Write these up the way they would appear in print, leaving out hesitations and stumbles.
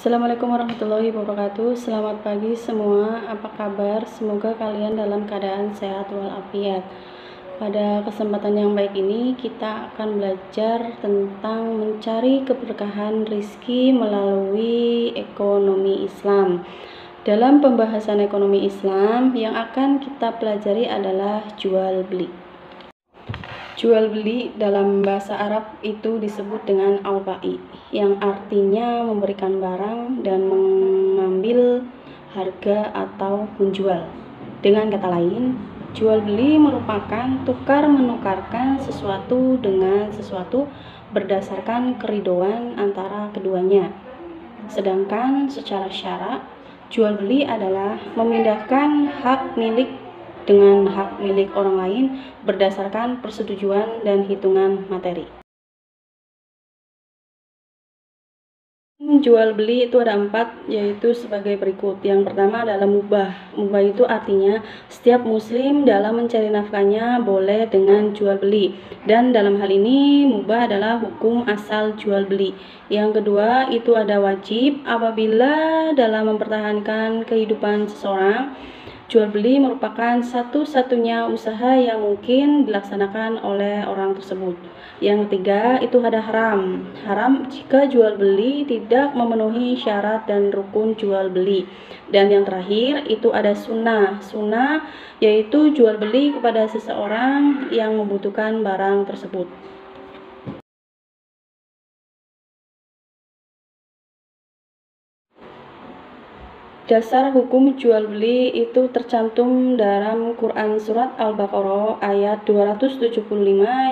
Assalamualaikum warahmatullahi wabarakatuh. Selamat pagi semua, apa kabar? Semoga kalian dalam keadaan sehat walafiat. Pada kesempatan yang baik ini kita akan belajar tentang mencari keberkahan rizki melalui ekonomi Islam. Dalam pembahasan ekonomi Islam yang akan kita pelajari adalah jual beli. Jual beli dalam bahasa Arab itu disebut dengan al-ba'i, yang artinya memberikan barang dan mengambil harga atau menjual. Dengan kata lain, jual beli merupakan tukar menukarkan sesuatu dengan sesuatu berdasarkan keridhoan antara keduanya. Sedangkan secara syara, jual beli adalah memindahkan hak milik dengan hak milik orang lain berdasarkan persetujuan dan hitungan materi. Jual beli itu ada 4, yaitu sebagai berikut. Yang pertama adalah mubah. Mubah itu artinya setiap muslim dalam mencari nafkahnya boleh dengan jual beli, dan dalam hal ini mubah adalah hukum asal jual beli. Yang kedua itu ada wajib. Apabila dalam mempertahankan kehidupan seseorang, jual beli merupakan satu-satunya usaha yang mungkin dilaksanakan oleh orang tersebut. Yang ketiga itu ada haram. Haram jika jual beli tidak memenuhi syarat dan rukun jual beli. Dan yang terakhir itu ada sunnah. Sunnah yaitu jual beli kepada seseorang yang membutuhkan barang tersebut. Dasar hukum jual beli itu tercantum dalam Quran Surat Al-Baqarah ayat 275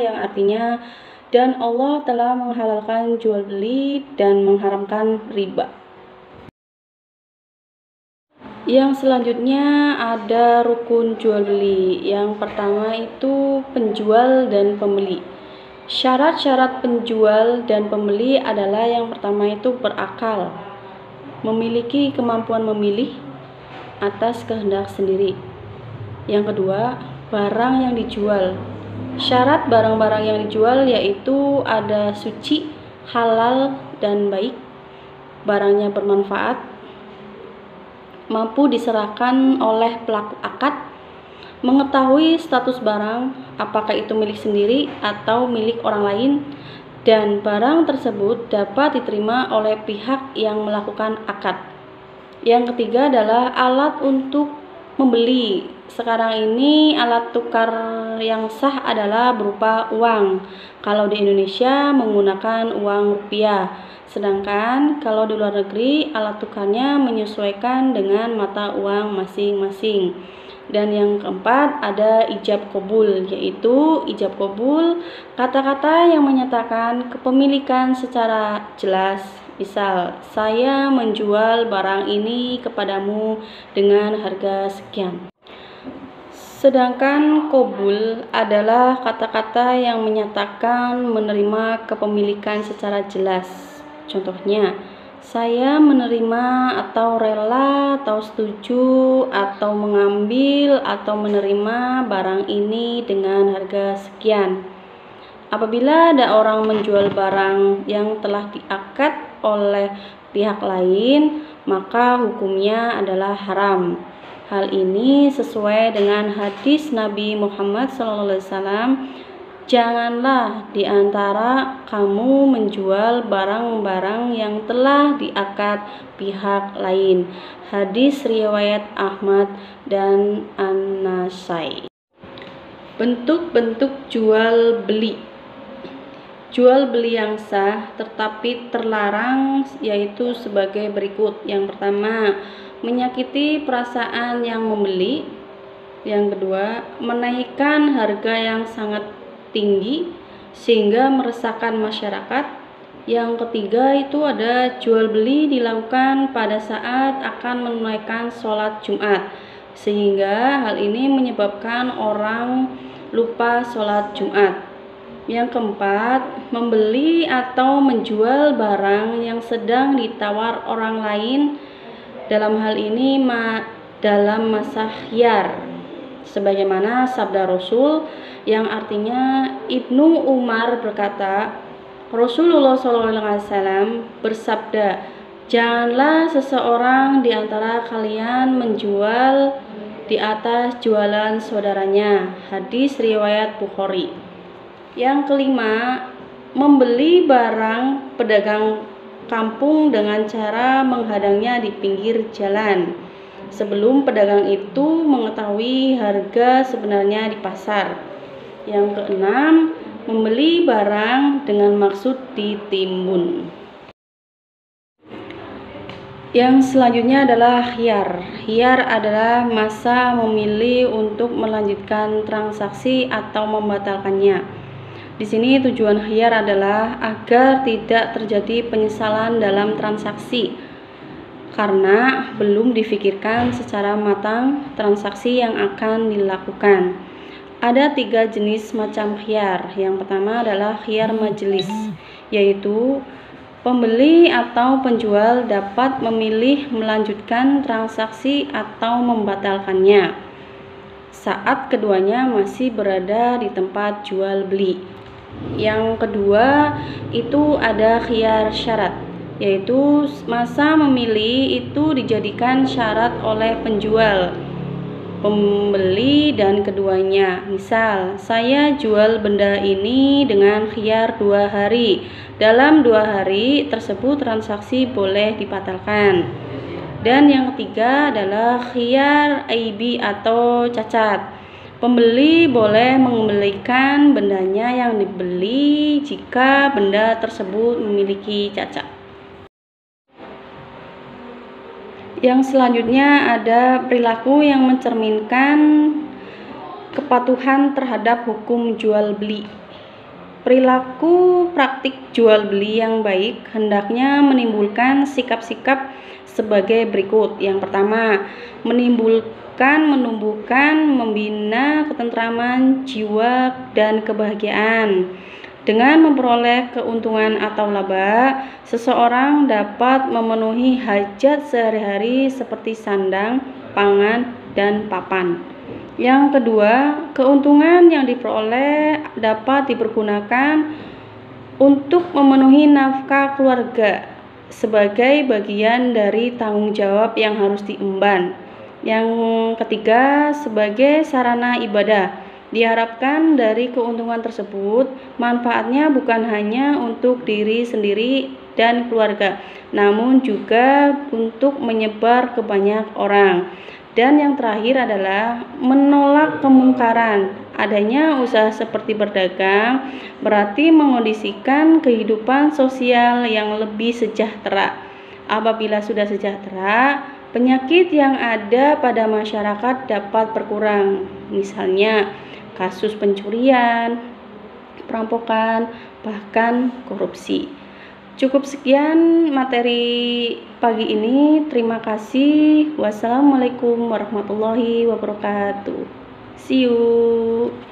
yang artinya, dan Allah telah menghalalkan jual beli dan mengharamkan riba. Yang selanjutnya ada rukun jual beli. Yang pertama itu penjual dan pembeli. Syarat-syarat penjual dan pembeli adalah yang pertama itu berakal, memiliki kemampuan memilih atas kehendak sendiri. Yang kedua, barang yang dijual. Syarat barang-barang yang dijual yaitu ada suci, halal, dan baik, barangnya bermanfaat, mampu diserahkan oleh pelaku akad, mengetahui status barang, apakah itu milik sendiri atau milik orang lain, dan barang tersebut dapat diterima oleh pihak yang melakukan akad. Yang ketiga adalah alat untuk membeli. Sekarang ini alat tukar yang sah adalah berupa uang. Kalau di Indonesia menggunakan uang rupiah. Sedangkan kalau di luar negeri alat tukarnya menyesuaikan dengan mata uang masing-masing. Dan yang keempat ada ijab qabul, yaitu ijab qabul kata-kata yang menyatakan kepemilikan secara jelas. Misal, saya menjual barang ini kepadamu dengan harga sekian. Sedangkan qabul adalah kata-kata yang menyatakan menerima kepemilikan secara jelas. Contohnya, saya menerima atau rela atau setuju atau mengambil atau menerima barang ini dengan harga sekian. Apabila ada orang menjual barang yang telah diakad oleh pihak lain, maka hukumnya adalah haram. Hal ini sesuai dengan hadis Nabi Muhammad SAW. Janganlah di antara kamu menjual barang-barang yang telah diakad pihak lain. Hadis riwayat Ahmad dan An-Nasai. Bentuk-bentuk jual beli. Jual beli yang sah tetapi terlarang yaitu sebagai berikut. Yang pertama, menyakiti perasaan yang membeli. Yang kedua, menaikkan harga yang sangat tinggi sehingga meresahkan masyarakat. Yang ketiga itu ada jual beli dilakukan pada saat akan menunaikan sholat Jumat, sehingga hal ini menyebabkan orang lupa sholat Jumat. Yang keempat, membeli atau menjual barang yang sedang ditawar orang lain, dalam hal ini dalam masa khiyar, sebagaimana sabda Rasul yang artinya, Ibnu Umar berkata, Rasulullah SAW bersabda, Janganlah seseorang di antara kalian menjual di atas jualan saudaranya. Hadis riwayat Bukhari. Yang kelima, membeli barang pedagang kampung dengan cara menghadangnya di pinggir jalan sebelum pedagang itu mengetahui harga sebenarnya di pasar. Yang keenam, membeli barang dengan maksud ditimbun. Yang selanjutnya adalah khiyar. Khiyar adalah masa memilih untuk melanjutkan transaksi atau membatalkannya. Di sini tujuan khiyar adalah agar tidak terjadi penyesalan dalam transaksi karena belum difikirkan secara matang transaksi yang akan dilakukan. Ada 3 jenis macam khiyar. Yang pertama adalah khiyar majelis, yaitu pembeli atau penjual dapat memilih melanjutkan transaksi atau membatalkannya saat keduanya masih berada di tempat jual beli. Yang kedua itu ada khiyar syarat, yaitu masa memilih itu dijadikan syarat oleh penjual, pembeli dan keduanya. Misal, saya jual benda ini dengan khiyar 2 hari. Dalam 2 hari tersebut transaksi boleh dibatalkan. Dan yang ketiga adalah khiyar aibi atau cacat. Pembeli boleh mengembalikan bendanya yang dibeli jika benda tersebut memiliki cacat. Yang selanjutnya ada perilaku yang mencerminkan kepatuhan terhadap hukum jual beli. Perilaku praktik jual beli yang baik hendaknya menimbulkan sikap-sikap sebagai berikut. Yang pertama, menumbuhkan, membina ketentraman jiwa dan kebahagiaan. Dengan memperoleh keuntungan atau laba, seseorang dapat memenuhi hajat sehari-hari seperti sandang, pangan, dan papan. Yang kedua, keuntungan yang diperoleh dapat dipergunakan untuk memenuhi nafkah keluarga sebagai bagian dari tanggung jawab yang harus diemban. Yang ketiga, sebagai sarana ibadah. Diharapkan dari keuntungan tersebut, manfaatnya bukan hanya untuk diri sendiri dan keluarga, namun juga untuk menyebar ke banyak orang. Dan yang terakhir adalah menolak kemungkaran. Adanya usaha seperti berdagang berarti mengondisikan kehidupan sosial yang lebih sejahtera. Apabila sudah sejahtera, penyakit yang ada pada masyarakat dapat berkurang. Misalnya kasus pencurian, perampokan, bahkan korupsi. Cukup sekian materi pagi ini. Terima kasih. Wassalamualaikum warahmatullahi wabarakatuh. See you.